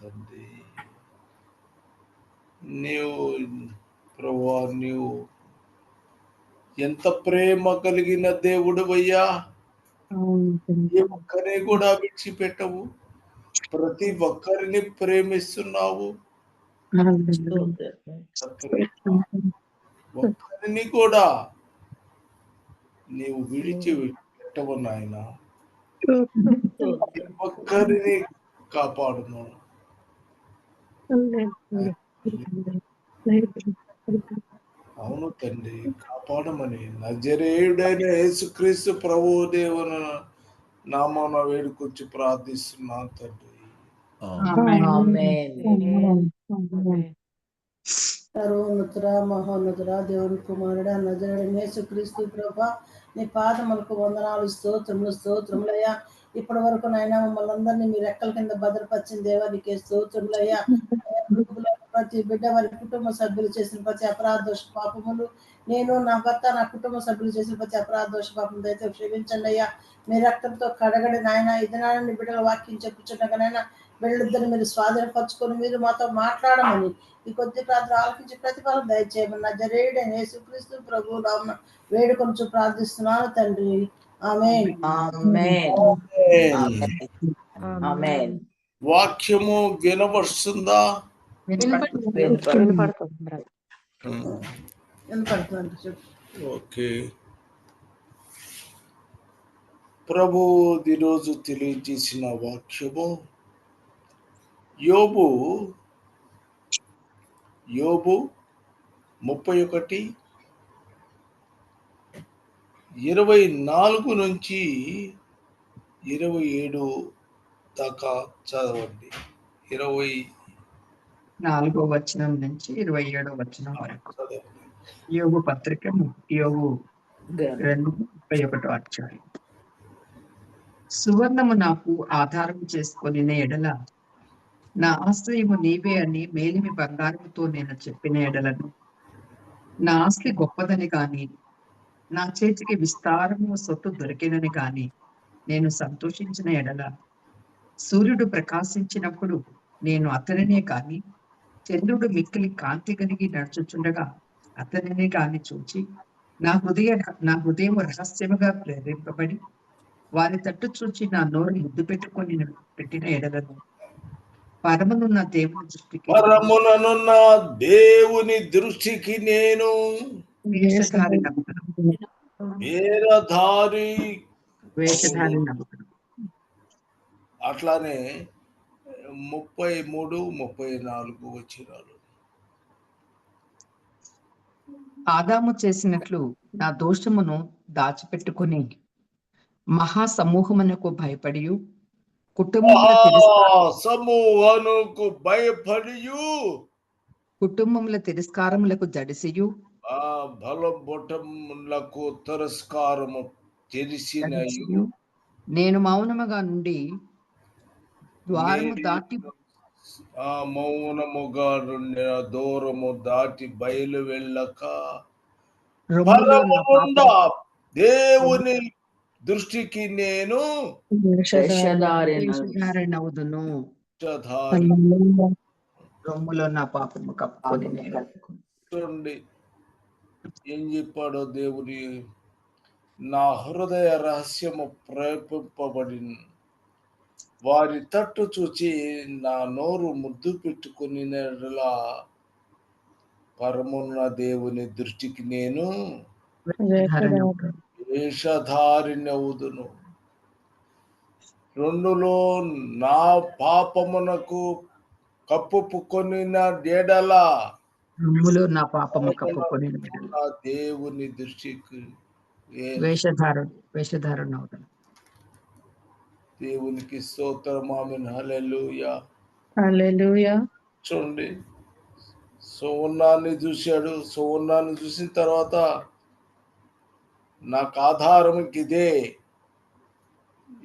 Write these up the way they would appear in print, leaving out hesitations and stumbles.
తండ్రి. నీవు ప్రభువా, నీవు ఎంత ప్రేమ కలిగిన దేవుడవయ్యా. ఏ ఒక్కరిని కూడా విడిచిపెట్టవు, ప్రతి ఒక్కరిని ప్రేమిస్తున్నావు. ఒక్కరిని కూడా నీవు విడిచిపెట్టవు నాయన. ఒక్కరిని కాపాడును. అవును తండ్రి, కాపాడమని నజరేయుడైన యేసుక్రీస్తు ప్రభు దేవుని నామాన వేడుకొచ్చి ప్రార్థిస్తున్నాను తండ్రి. సర్వోన్నతుడ మహోన్నతుడ దేవుని కుమారుడ నజరేయుడైన యేసుక్రీస్తు ప్రభా, నీ పాదములకు వందనాలు, స్తోత్రములయ్యా. ఇప్పటి వరకు నాయన మమ్మల్ని అందరినీ మీ రెక్కల కింద భద్రపరిచిన దేవానికి స్తోత్రములయ్యా. ప్రతి బిడ్డ వారి కుటుంబ సభ్యులు చేసిన ప్రతి అపరాధోష పాపములు, నేను నా భర్త నా కుటుంబ సభ్యులు చేసిన ప్రతి అపరాధోష పాపం దయతో క్షమించండి అయ్యా. మీ రక్తంతో కడగడి నాయన ఈ దినాన్ని బిడ్డల వాక్యం చెప్పుచుండగానైనా బిడ్డలిద్దరిని మీరు స్వాధీనపరచుకొని మీరు మాతో మాట్లాడమని ఈ కొద్ది ప్రార్థన ఆలకించి ప్రతిఫలం దయచేయమని నజరేయుడైన యేసుక్రీస్తు ప్రభువు నామమున వేడుకొంచు ప్రార్థిస్తున్నాను తండ్రి. ఆమేన్. వాక్యము వినపడుతుందా? వినపడుతుంది. ఓకే. ప్రభు ఈరోజు తెలియజేసిన వాక్యము యోబు 31:24 నుంచి 27 దాకా చదవండి. 24వ వచనం నుంచి 27వ వచనం వరకు. యోబు పత్రిక యోబు 2:31 అధ్యాయం. సువర్ణము నాకు ఆధారం చేసుకొని ఎడల, నా ఆశ్రయము నీవే అని మేలిమి బంగారముతో నేను చెప్పిన ఎడలను, నా ఆస్తి గొప్పదని కాని, నా చేతికి విస్తారము సొత్తు దొరికినని కాని నేను సంతోషించిన ఎడల, సూర్యుడు ప్రకాశించినప్పుడు నేను అతనినే కాని, చంద్రుడు మిక్కిలి కాంతి కలిగి నడుచుచుండగా అతనినే కాని చూచి, నా హృదయం రహస్యముగా ప్రేరేపబడి వారి తట్టు చూచి నా నోరు ముద్దు పెట్టిన ఎడలను, పరమనున్న దేవుని దృష్టికి నేను వేషధారి. అట్లానే 33-34 వచనాలు. ఆదాము చేసినట్లు నా దోషమును దాచిపెట్టుకుని మహాసమూహమునకు భయపడి కుటుంబముల తిరస్కారములకు జడిసియు బలబొటములకు తిరస్కారము చేసినయు నేను మౌనముగా నుండి ద్వారము దాటి మౌనముగా దూరము దాటి బయలు వెళ్ళక దేవుని దృష్టికి నేను వేషధారినవుదును. రొమ్ములో నా పాపము కప్పుకొని చూడండి ఏం చెప్పాడో దేవుని. నా హృదయ రహస్యము ప్రేరేపింపబడి వారి తట్టు చూచి నా నోరు ముద్దు పెట్టుకుని పరమున్న దేవుని దృష్టికి నేను వేషధారినవుదును. 2లో నా పాపమునకు కప్పుకొని ఎడల నా పాపము కప్పుకొని దేవుని దృష్టికి వేషధారుడు. దేవునికి స్తోత్రం. ఆమేన్. హల్లెలూయా. చూడండి, సువర్ణాన్ని చూశాడు. సువర్ణాన్ని చూసిన తర్వాత నాకు ఆధారం ఇదే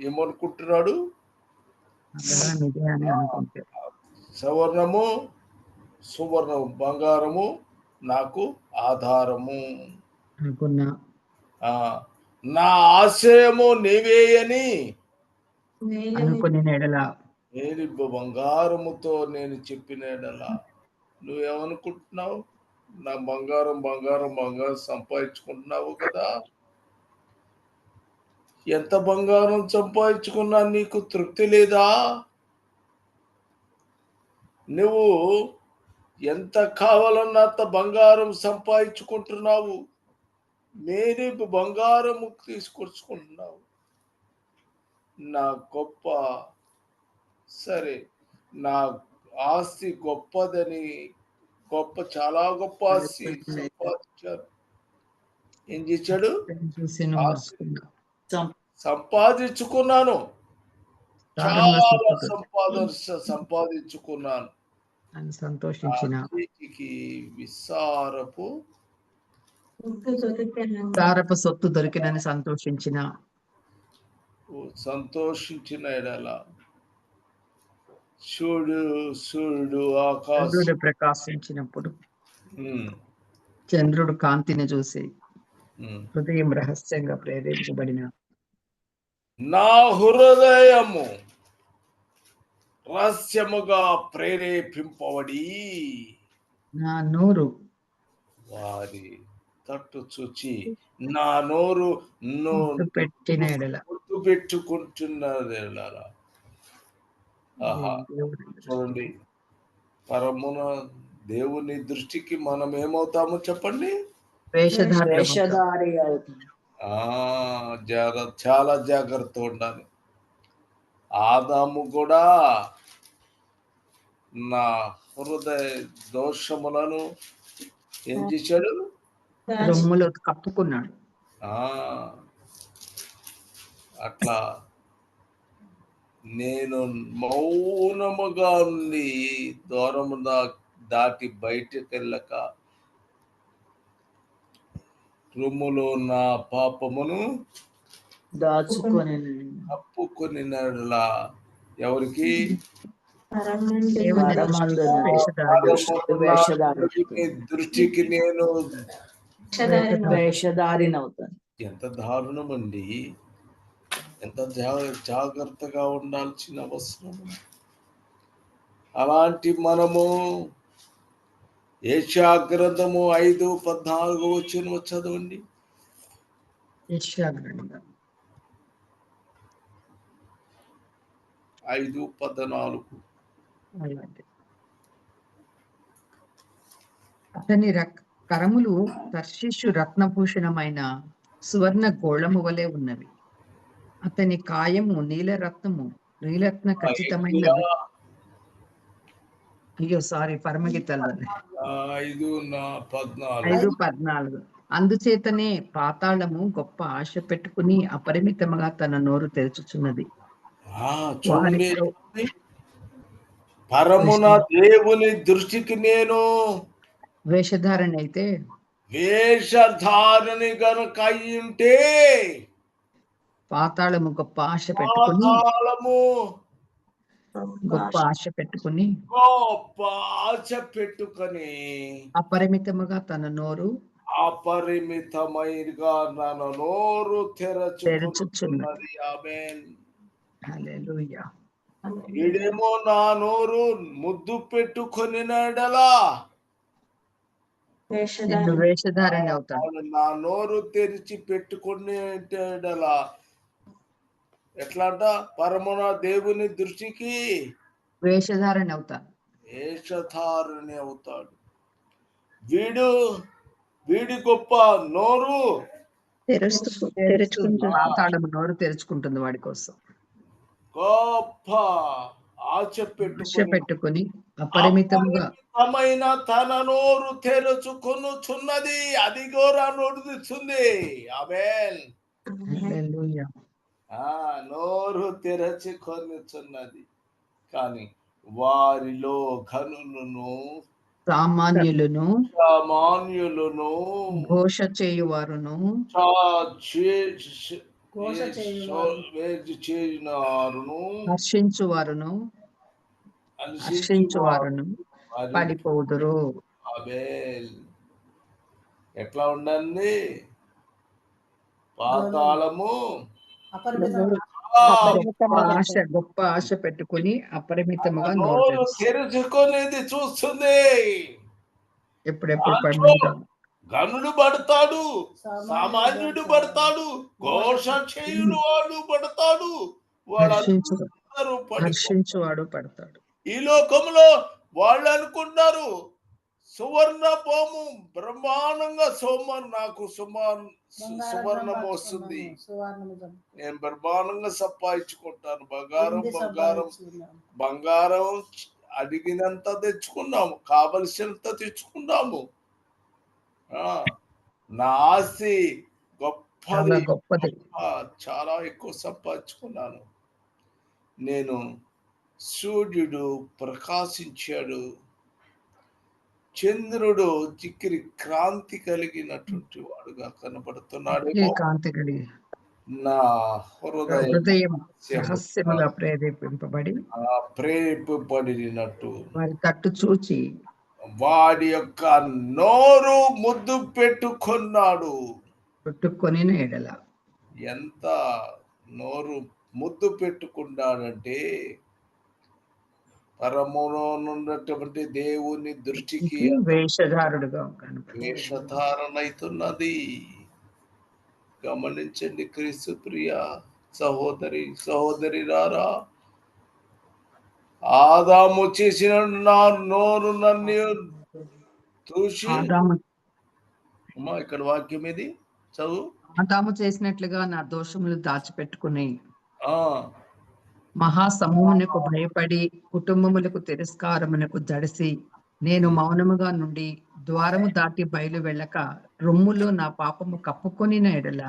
ఏమనుకుంటున్నాడు? సువర్ణము బంగారము నాకు ఆధారము, నా ఆశయము నీవే అని అనుకుని ఎడల మేలిమి బంగారముతో నేను చెప్పిన ఎడల నువ్వేమనుకుంటున్నావు? నా బంగారం సంపాదించుకుంటున్నావు కదా! ఎంత బంగారం సంపాదించుకున్నా నీకు తృప్తి లేదా? నువ్వు ఎంత కావాలన్నా అంత బంగారం సంపాదించుకుంటున్నావు. మేలిమి బంగారము తీసుకొచ్చుకుంటున్నావు. నా గొప్ప సరే, నా ఆస్తి గొప్పదని చాలా గొప్ప ఆస్తి సంపాదించారు. ఏం చేశాడు? చూసిను ఆస్తి మూసుకున్నా. సంపాదించుకున్నాను. దారుణంగా చాలా సంపాదించుకున్నాను. అని నా సంతోషించిన చేతికి విస్తారపు సొత్తు దొరికినని సంతోషించిన ఎడల సూర్యుడు ఆకాశం చంద్రుడు ప్రకాశించినప్పుడు ఉమ్, చంద్రుడు కాంతిని చూసి ఉమ్. హృదయం రహస్యంగా ప్రేరేపించబడిన నా హృదయము రహస్యముగా ప్రేరేపింపబడి నా నోరు వారి తట్టు చూచి నా నోరు పెట్టిన ఎడల గుర్తు పెట్టుకుంటున్నది. ఆహా, చూడండి, పరమున దేవుని దృష్టికి మనం ఏమవుతామో చెప్పండి? వేషధారి అవుతుంది. చాలా జాగ్రత్త ఉండాలి. ఆదాము కూడా నా హృదయ దోషములను ఏం చేశాడు? రొమ్ములో కప్పుకున్నాడు. అట్లా నేను మౌనముగా ఉండి దూరము దాటి బయటకు వెళ్ళక రొమ్ములో నా పాపమును కప్పుకొని ఎవరికి? దృష్టికి నేను వేషధారినవుతాను. ఎంత దారుణం అండి! ఎంత జాగ్రత్తగా ఉండాల్సిన అవసరం. అలాంటి మనము యెషయా గ్రంథము 5:14 చదవండి. యెషయా గ్రంథం 5:14. అతని కరములు తర్షీషు రత్నభూషణమైన సువర్ణ గోళము వలె ఉన్నవి. అతని కాయము నీలరత్న ఖచ్చితమైనది. అయ్యో సారీ, పరమగీతాలు 5:14. అందుచేతనే పాతాళము గొప్ప ఆశ పెట్టుకుని అపరిమితముగా తన నోరు తెరుచుచున్నది. పరమున దేవుని దృష్టికి నేను వేషధారణ అయితే వేషధారణి గనుక అయ్యుంటే పాతాళము గొప్ప ఆశ పెట్టుకుని అపరిమితముగా తన నోరు అపరిమితమైనగా నన్ను నోరు తెరచుచున్నది. ఆమేన్. హల్లెలూయా. ఈడేమో నా నోరు ముద్దు పెట్టుకొనినడలా వేషధారణ అవుతాడు. నా నోరు తెరిచి పెట్టుకునేటలా ఎట్లా అంట? పరమున దేవుని దృష్టికి వేషధారణ అవుతాడు. వీడి గొప్ప నోరు నోరు తెరుచుకుంటుంది వాడి కోసం. గొప్ప ఆశ పెట్టుకొని అపరిమితమైన తన నోరు తెరుచుకొనుచున్నది. అదిగో నా నోరు తెచ్చుంది. ఆమేన్. హల్లెలూయా. నోరు తెరచుకొనుచున్నది. కానీ వారిలో ఘనులను సామాన్యులను ఘోష చేయువారును హర్షించువారును పడిపోదురు. ఎట్లా ఉండండి? పాతాళము గొప్ప ఆశ పెట్టుకుని అపరిమితముగా నోరు నోరు తెరుస్తుంది. తెరుచుకునేది చూస్తుంది. ఎప్పుడెప్పుడు దాంట్లో పండుగ గనుడు పడతాడు, సామాన్యుడు పడతాడు, ఘోష చేయులు వాడు పడతాడు, వాళ్ళందరూ హర్షించువాడు పడతాడు. ఈ లోకంలో వాళ్ళు అనుకున్నారు సువర్ణ పాము బ్రహ్మాండంగా నాకు సువర్ణం వస్తుంది, నేను బ్రహ్మాండంగా సంపాదించుకుంటాను, బంగారం అడిగినంత తెచ్చుకున్నాము, కావలసినంత తెచ్చుకున్నాము. నా ఆస్తి గొప్పది, చాలా ఎక్కువ సంపాదించుకున్నాను. నేను సూర్యుడు ప్రకాశించాడు, చంద్రుడు చిక్కిరి క్రాంతి కలిగినటువంటి వాడుగా కనబడుతున్నాడు. నా హృదయం రహస్యముగా ప్రేరేపబడినట్టు వారి తట్టు చూచి వాడి యొక్క నోరు ముద్దు పెట్టుకున్నాడు. ఎంత నోరు ముద్దు పెట్టుకున్నాడంటే పరములో ఉన్నటువంటి దేవుని దృష్టికి వేషధారణ అవుతున్నది. గమనించండి క్రీస్తు ప్రియ సహోదరి రారా, ఆదాము చేసిన నా నోరు నన్ను చూసి, ఇక్కడ వాక్యం ఇది చదువు. ఆదాము చేసినట్లుగా నా దోషములు దాచిపెట్టుకుని మహాసమూహమునకు భయపడి కుటుంబములకు తిరస్కారమునకు జడిసి నేను మౌనముగా నుండి ద్వారము దాటి బయలు వెళ్ళక రొమ్ములో నా పాపము కప్పుకొనిన ఎడల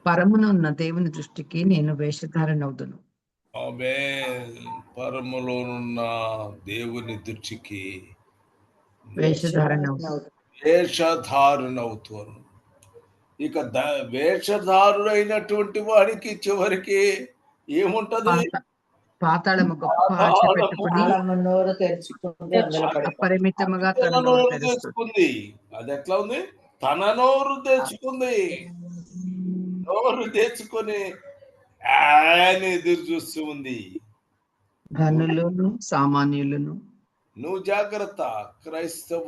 పరమునున్న దేవుని దృష్టికి నేను వేషధారణవుదును. పరములోనున్న దేవుని దృష్టికి వేషధారణవుతాను. ఇక వేషధారుడైనటువంటి వాడికి చివరికి ఏముంటది? పాతాళము గొప్ప ఆశ పెట్టుకుని అపరిమితముగా తెచ్చుకుంది. అది ఎట్లా ఉంది? తన నోరు తెచ్చుకుంది. నోరు తెచ్చుకొని ఆయన ఎదురు చూస్తూ ఉంది. ధనులను సామాన్యులను. నువ్వు జాగ్రత్త క్రైస్తవ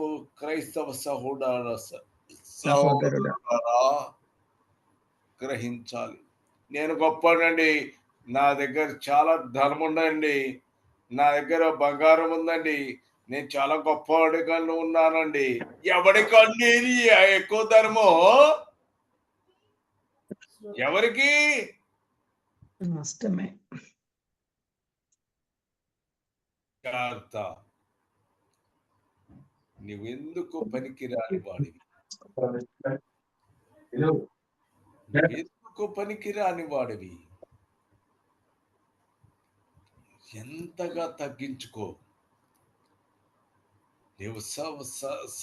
సహోదరుడా, గ్రహించాలి. నేను గొప్పనండి, నా దగ్గర చాలా ధనం ఉందండి, నా దగ్గర బంగారం ఉందండి, నేను చాలా గొప్పవాడిగా ఉన్నానండి. ఎవరికండి ఎక్కువ ధనమో? ఎవరికి? నష్టమే. జాగ్రత్త. నువ్వెందుకు పనికిరాని వాడివి? ఎందుకు పనికిరాని వాడివి? ఎంతగా తగ్గించుకో. నువ్వు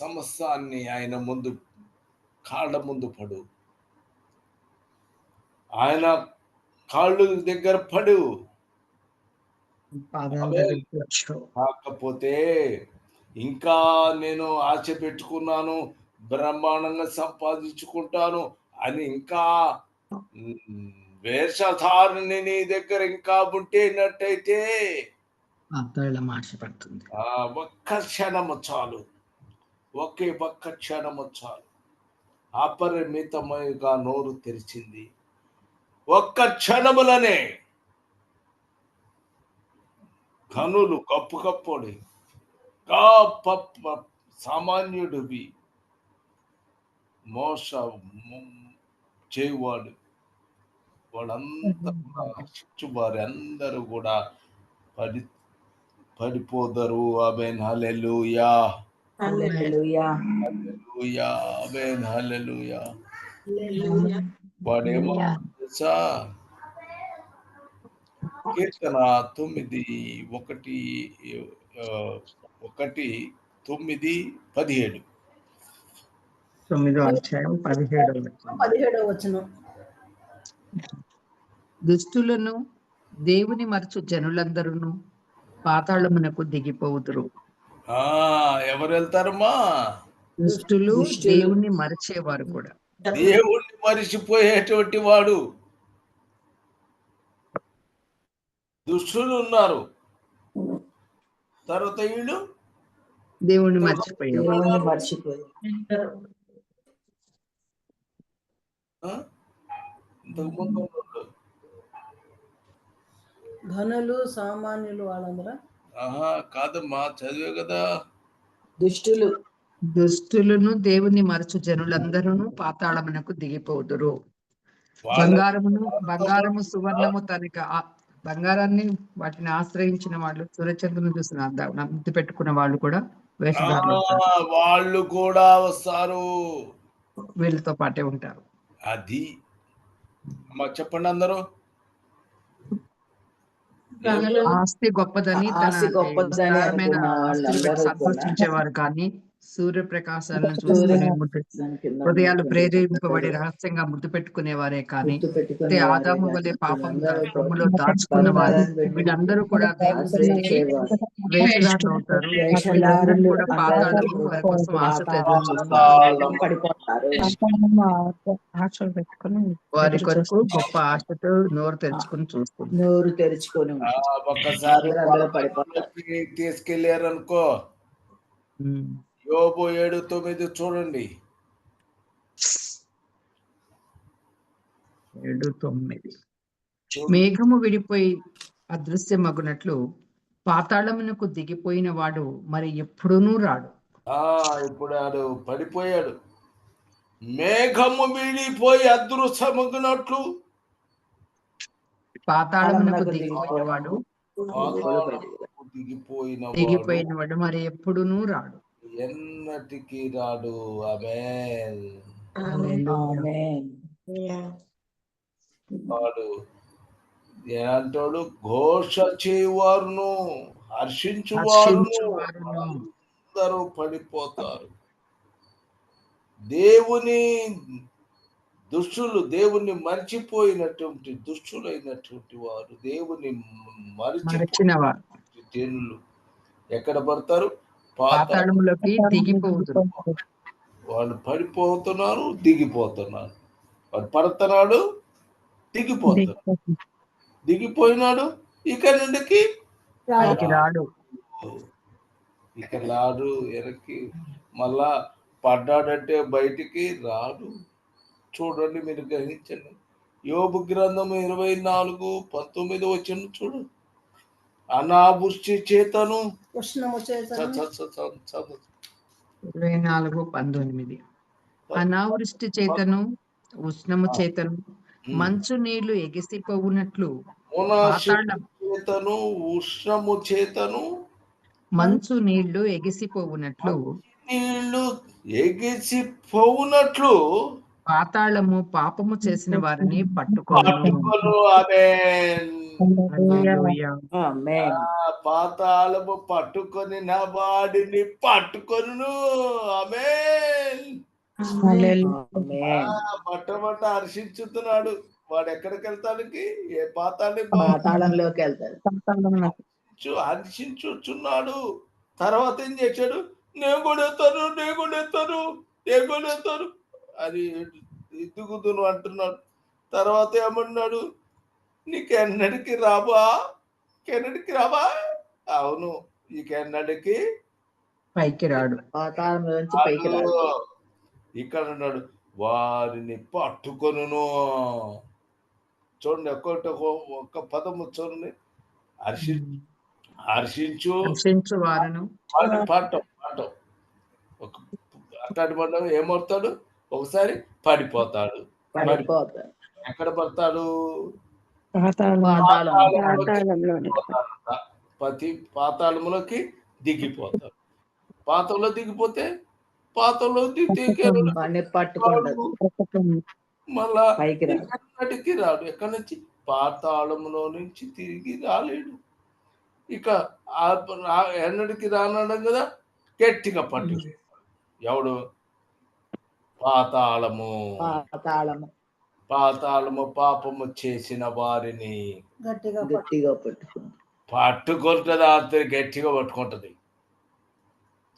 సమస్తాన్ని ఆయన ముందు కాళ్ళ ముందు పడు, ఆయన కాళ్ళు దగ్గర పడు. కాకపోతే ఇంకా నేను ఆశ పెట్టుకున్నాను, బ్రహ్మాండంగా సంపాదించుకుంటాను అని ఇంకా వేషధారుని నీ దగ్గర ఇంకా ఉంటేనట్టయితే పడుతుంది. ఒక్క క్షణము చాలు, ఒక్క క్షణము చాలు. అపరిమితముగా నోరు తెరిచింది. ఒక్క క్షణములనే కనులు కప్పుడి సామాన్యుడివి, మోస చేయువాడు వాళ్ళందరూ వారి అందరూ కూడా పడిపోదరు. ఆమేన్, హల్లెలూయా, హల్లెలూయా, ఆమేన్, హల్లెలూయా. వాడేమో తెలుసా? కీర్తన 9:1-9:17. 9వ వచనం. దుష్టులను దేవుని మరచు జనులందరూ పాతాళమునకు దిగిపోవుదురు. ఎవరు వెళ్తారమ్మా? దుష్టులు, దేవుణ్ణి మరిచేవారు కూడా. దేవుణ్ణి మరిచిపోయేటువంటి వాడు దుష్టులు ఉన్నారు. తర్వాత వీళ్ళు దేవుణ్ణి మర్చిపోయావు. దేవుణ్ణి మర్చిపోయి ఇంతకు ముందు ఉన్నోళ్ళు. ధనులు సామాన్యులు వాళ్ళందరూ కాదమ్మా, చదివే కదా. దుష్టులను దేవుని మరచు జనులందరూ పాతాళమునకు దిగిపోదురు. బంగారము సువర్ణము బంగారాన్ని వాటిని ఆశ్రయించిన వాళ్ళు, సూర్యచంద్రుని చూసిన ముద్దు పెట్టుకున్న వాళ్ళు కూడా వేషధారులు వాళ్ళు కూడా వస్తారు, వీళ్ళతో పాటే ఉంటారు. అది చెప్పండి అందరూ. ఆస్తి గొప్పదని సంతోషించేవారు కానీ సూర్యప్రకాశాలను చూసుకునే హృదయాలు ప్రేరేపింపబడి రహస్యంగా ముద్దు పెట్టుకునేవారే కానీ ఆదాము వలె పాపం రొమ్ములో దాచుకున్న వారు వీళ్ళందరూ కూడా దేవుడికి వేషధారులు అవుతారు. వీళ్ళందరూ కూడా పాతాళము వారి కోసం ఆశతో ఎదురు చూస్తారు. వారి కొరకు గొప్ప ఆశతో నోరు తెరుచుకొని ఒక్కసారి తీసుకెళ్లారు అనుకో. యోబు 7:9 చూడండి. 7:9 మేఘము విడిపోయి అదృశ్యమగునట్లు పాతాళమునకు దిగిపోయిన వాడు మరి ఎప్పుడూనూ రాడు. ఇప్పుడు ఆడు పడిపోయాడు. మేఘము విడిపోయి అదృశ్యమగునట్లు పాతాళమునకు దిగిపోయేవాడు దిగిపోయిన వాడు మరి ఎప్పుడూనూ రాడు, ఎన్నటికి రాడు. ఆమేన్. వాడు ఏమంటాడు? ఘోష చేయువారును హర్షించువారును అందరూ పడిపోతారు. దేవుని మర్చిపోయినటువంటి దుష్టులైనటువంటి వారు, దేవుని మరిచిన జనులు ఎక్కడ పడతారు? పాతాళములోకి దిగిపోతున్నారు. వాళ్ళు పడిపోతున్నారు, దిగిపోతున్నారు. వాడు పడుతున్నాడు, దిగిపోయినాడు. ఇక నుండికి రాడు. ఇక రాడు వెనక్కి. మళ్ళా పడ్డాడంటే బయటికి రాడు. చూడండి, మీరు గ్రహించండి. యోబు గ్రంథం 24:19 వచ్చిన చూడు. అనావృష్టి చేతను 24:19 అనావృష్టి చేతను ఉష్ణము చేతను మంచు నీళ్లు ఎగిసిపోవునట్లు ఉష్ణము చేతను మంచు నీళ్లు ఎగిసిపోవునట్లు పాతాళము పాపము చేసిన వారిని పట్టుకొను. పాతాళము పట్టుకొని నా వాడిని పట్టుకొను. ఆమేన్. మొట్టమొదట హర్షించుతున్నాడు. వాడు ఎక్కడికి వెళ్తానికి? ఏ పాతాళంలోకి వెళ్తాడు. హర్షించుచున్నాడు. తర్వాత ఏం చేశాడు? నేను కూడా ఎత్తాను అది ఎత్తుకుతును అంటున్నాడు. తర్వాత ఏమన్నాడు? నీకెన్నడికి రాబా? అవును, నీకెన్నడికి పైకి రాడు. ఇక్కడ ఉన్నాడు. వారిని పట్టుకొను. చూడండి, ఒక్క పదము చూడండి. హర్షించు వారును పాఠం అట్లాంటి పడ్డం ఏమవుతాడు? ఒకసారి పడిపోతాడు. ఎక్కడ పడతాడు? పాతాళంలోకి దిగిపోతాడు. పాతంలో దిగిపోతే పాతంలో మళ్ళా ఎక్కడికి రాడు. ఎక్కడి నుంచి? పాతాళంలో నుంచి తిరిగి రాలేడు. ఇక ఎన్నడికి రానడం కదా, గట్టిగా పట్టు. ఎవడు? పాతాళము పాపము చేసిన వారిని గట్టిగా పట్టుకుంటుంది. గట్టిగా పట్టుకుంటది.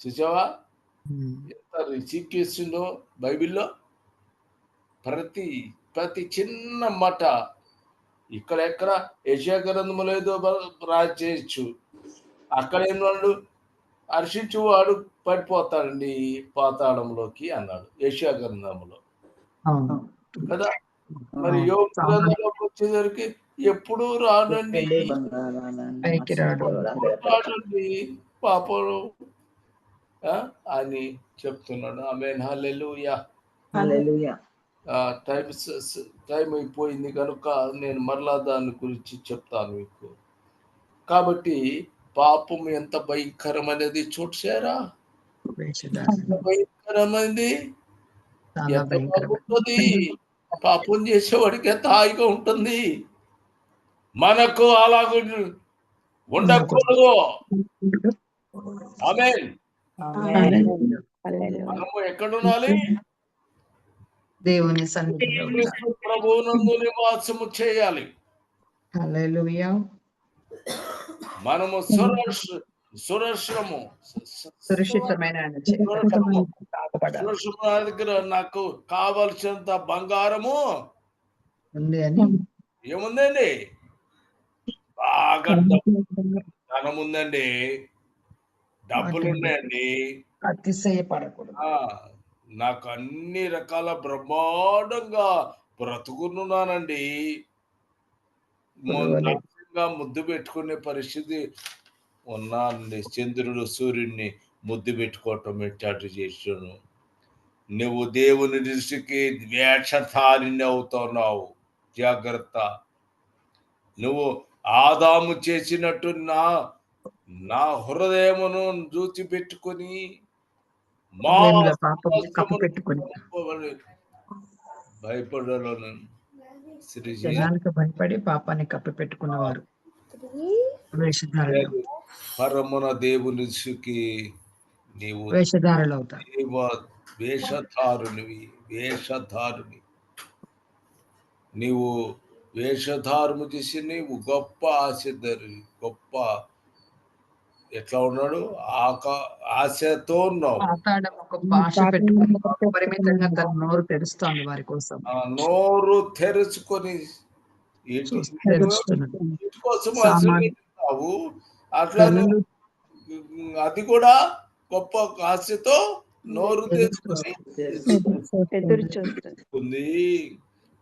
చూసావా ఎంత రిసీవ్ చేస్తుందో బైబిల్లో? ప్రతి చిన్న మాట ఇక్కడ ఎక్కడ యెషయా గ్రంథములో ఏదో చేయొచ్చు. అక్కడ ఏమన్నాడు? హర్షించువాడు పడిపోతాడండి పాతాళంలోకి అన్నాడు యెషయా గ్రంథంలో అవును. కదా. మరి యోబు గ్రంథంలోకి వచ్చేసరికి ఎప్పుడు రాడండి, పైకి రాడు. రాడండి పాపం అని చెప్తున్నాడు. ఆమేన్. హల్లెలూయా. హల్లెలూయా. టైం అయిపోయింది కనుక నేను మరలా దాని గురించి చెప్తాను మీకు. కాబట్టి పాపం ఎంత భయంకరమైనది చూసారా? ఎంత భయంకరమైనది, చాలా ఎంత భయంకరమైన బాగుంటుంది. పాపం చేసేవాడికి ఎంత హాయిగా ఉంటుంది. మనకు అలాగ ఉండకూడదు. ఆమేన్. మనము ఎక్కడ ఉండాలి? దేవుని సన్నిధిలో ఉండాలి. క్రీస్తు ప్రభువునందు నివాసము చేయాలి. హల్లెలూయా. మనము సురక్షము సురక్షితమైన ఆయన చేత కాపాడాలి. సురక్షము దగ్గర నాకు కావలసినంత బంగారము ఉంది అని ఏముందండి? బాగా ధనం ఉందండి, డబ్బులు ఉన్నాయండి. అతిశయపడకూడదు. నాకు అన్ని రకాల బ్రహ్మాండంగా బ్రతుకున్నానండి. ముద్దు పెట్టుకునే పరిస్థితి ఉన్నానండి. చంద్రుడు సూర్యుడిని ముద్దు పెట్టుకోవటం ఎట్లాంటి చేసాను. నువ్వు దేవుని దృష్టికి వేషధారిని అవుతున్నావు. జాగ్రత్త. నువ్వు ఆదాము చేసినట్టు నా హృదయమును చూచి పెట్టుకొని భయపడాలను. జనానికి భయపడి పాపాన్ని కప్పి పెట్టుకున్నవారు పరమున దేవుని దృష్టికి నీవు వేషధారులు అవుతారు. వేషధారుని నీవు వేషధారము చేసి నీవు గొప్ప గొప్ప ఎట్లా ఉన్నాడు? ఆశతో ఉన్నావు. నోరు తెరుస్తాను వారి కోసం. నోరు తెరుచుకొని కోసం అట్లా అది కూడా గొప్ప ఆశతో నోరు తెరుచుకుంది.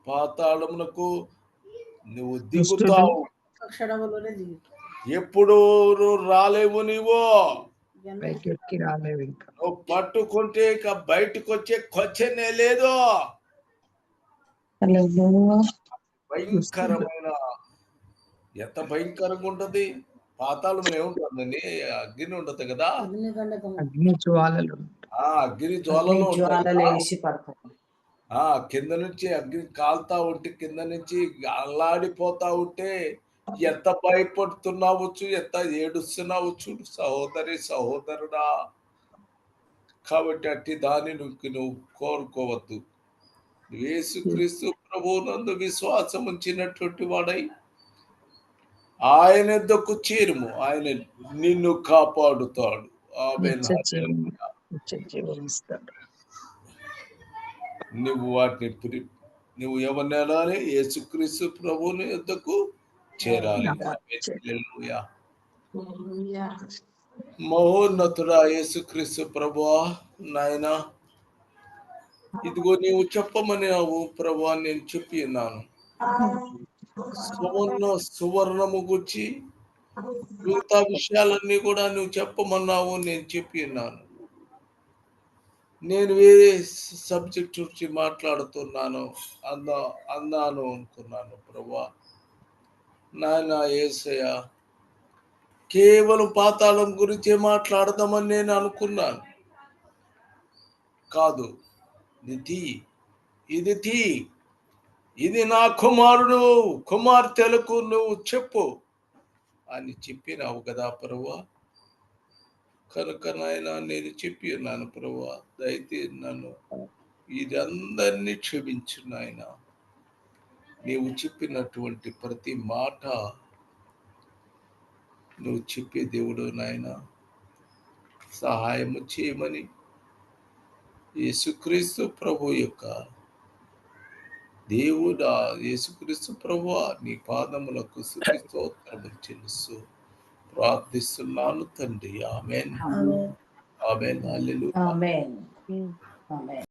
పాతాళమునకు నువ్వు దిగుతావు. ఎప్పుడు రాలేవు. నువ్వు నువ్వు పట్టుకుంటే ఇక బయటకు వచ్చే క్వశ్చనే లేదు. భయంకరమైన, ఎంత భయంకరంగా ఉంటది. పాతాళం ఏముంటుందండి? అగ్ని ఉండదు కదా. అగ్ని జ్వాలలు కింద నుంచి అగ్ని కాలుతా ఉంటే, కింద నుంచి అల్లాడిపోతా ఉంటే ఎంత భయపడుతున్నావచ్చు, ఎంత ఏడుస్తున్నావు చూడు సహోదరి, సహోదరుడా. కాబట్టి అట్టి దాన్ని నువ్వు కోరుకోవద్దు. యేసుక్రీస్తు ప్రభువునందు విశ్వాసం ఉంచినటువంటి వాడై ఆయన యొద్దకు చేరుము. ఆయన నిన్ను కాపాడుతాడు. నువ్వు వాటిని నువ్వు ఎవరిని వెళ్ళాలి? యేసుక్రీస్తు ప్రభువుని యొద్దకు చేరాలి. మహోన్నతుడా యేసుక్రీస్తు ప్రభువా, నాయనా ఇదిగో నీవు చెప్పమన్నావు ప్రభువా, నేను చెప్పి ఉన్నాను. సువర్ణము గురించి మిగతా విషయాలన్నీ కూడా నువ్వు చెప్పమన్నావు, నేను చెప్పి ఉన్నాను. నేను వేరే సబ్జెక్ట్ గురించి మాట్లాడుతున్నాను అన్నాను అనుకున్నాను ప్రభువా. నాయన యేసయ్య, కేవలం పాతాళం గురించే మాట్లాడదామని నేను అనుకున్నాను. కాదు, ఇది నా కుమార్తెలకు నువ్వు చెప్పు అని చెప్పినావు కదా ప్రభువా. కనుక నాయన నేను చెప్పి ఉన్నాను ప్రభువా. దయచేసి నన్ను ఇదందరినీ క్షమించు నాయన. నీవు చెప్పినటువంటి ప్రతి మాట నువ్వు చెప్పే దేవుడు నాయన. సహాయము చేయమని యేసుక్రీస్తు ప్రభు యొక్క దేవుడా యేసుక్రీస్తు ప్రభువా నీ పాదములకు స్తుతి స్తోత్రములు చెల్లిస్తూ ప్రార్థిస్తున్నాను తండ్రి. ఆమేన్. ఆమేన్. ఆమేన్. హల్లెలూయా. ఆమేన్. ఆమేన్.